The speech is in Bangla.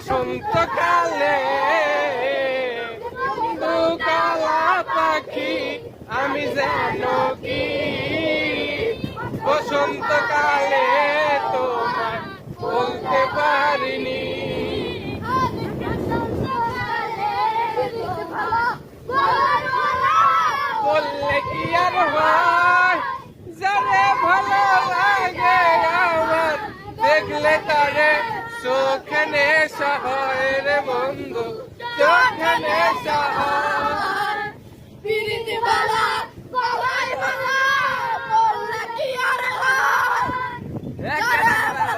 বসন্তকালে কালা পাখি আমি যেন কি বসন্তকালে তোমার বলতে পারিনি বললে কি আর হয় যারে ভালো লাগে আমার দেখলে তারে চোখে নেশা হয় রে বন্ধু চোখে নেশা হয় পিরিতি বালা বালাই বালা বললে কি আর হয়